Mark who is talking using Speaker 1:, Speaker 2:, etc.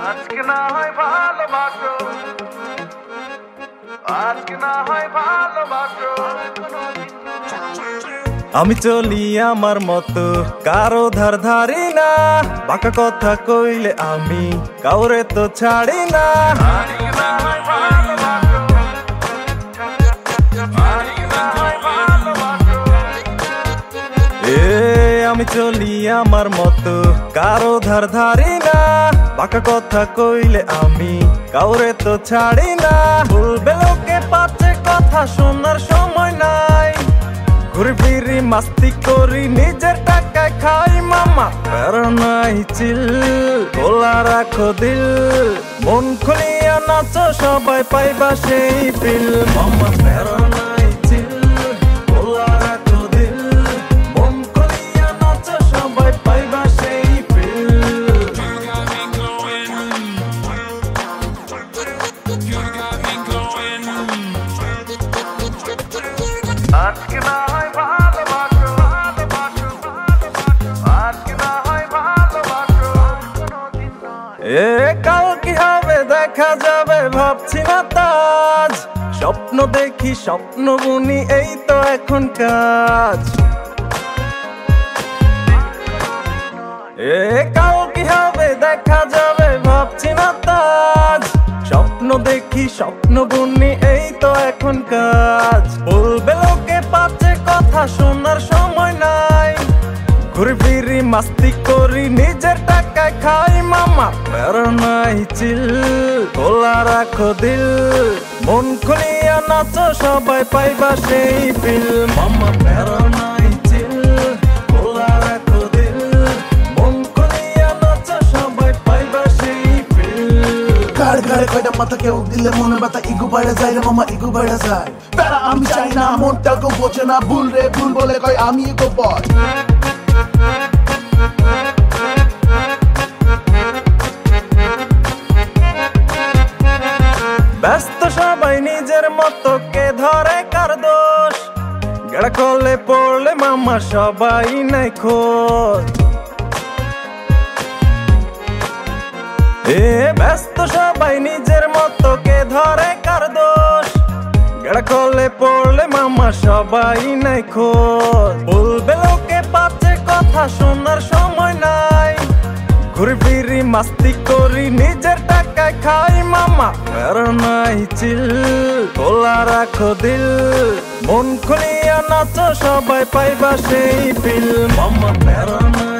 Speaker 1: আজকে না হয় ভালোবাসো, আজকে না হয় ভালোবাসো।
Speaker 2: আমি চলি আমার মতো, কারো ধার ধারি না। বাঁকা কথা কইলে আমি কাউরে তো ছাড়ি না।
Speaker 1: আজকে না হয় ভালোবাসো, আজকে না হয় ভালোবাসো।
Speaker 2: আমি চলি আমার মতো, কারো ধার ধারি না। বাঁকা কথা কইলে আমি কাউরে তো ছাড়ি না। বলবে লোকে পাচ্ছে, কথা শোনার সময় নাই। ঘুরে ফিরি মাস্তি করি, নিজের টাকায় খাই মামা। প্যারা নাই চিল, খোলা রাখো দিল। মন খুলিয়া নাচো, সবাই পাইবা সেই ফিল। মামা প্যারা নাই চিল, খোলা রাখো দিল। মন খুলিয়া নাচো, সবাই পাইবা সেই ফিল।
Speaker 1: আজকে না হয় ভালোবাসো, ভালোবাসো, আজকে না হয় ভালোবাসো।
Speaker 2: কাল কি হবে দেখা যাবে, ভাবছি না তাজ। স্বপ্ন দেখি, স্বপ্ন বুনি, এই তো এখন কাজ। কাল কি হবে দেখা যাবে, ভাবছি না তাজ। স্বপ্ন দেখি, স্বপ্ন বুনি, এই তো এখন কাজ। বলবে লোকে পাচ্ছে, কথা শোনার সময় নাই। ঘুরে ফিরি মাস্তি করি, নিজের টাকায় খাই মামা। প্যারা নাই চিল, খোলা রাখো দিল। মন খুলিয়া নাচো, সবাই পাইবা সেই ফিল। মামা প্যারা নাই চিল, খোলা রাখো দিল। মন খুলিয়া নাচো, সবাই পাইবা সেই ফিল।
Speaker 3: ঘাড় ঘাড়ে কয়টা মাথা কেউ দিলে মনে ব্যথা, ইগো বাইরে যায় রে মামা, ইগো বাইরে যায়। প্যারা আমি চাই না, মনটা কেউ বোঝে না। ভুল রে ভুল বলে কয় আমি ইগো বয়।
Speaker 2: ব্যস্ত সবাই নিজের মতো, কে ধরে কার দোষ। গেড়া কলে পড়লে মামা সবাই নাই খোঁজ। ব্যস্ত সবাই নিজের মতো, কে ধরে কার দোষ। গেড়া কলে পড়লে মামা সবাই নাই খোঁজ। বলবে লোকে পাচ্ছে, কথা শোনার সময় নাই। ঘুরে ফিরি মাস্তি করি, নিজের টাকায় খাই মামা। প্যারা নাই চিল, খোলা রাখো দিল। মন খুলিয়া নাচো, সবাই পাইবা সেই ফিল। মামা প্যারা নাই।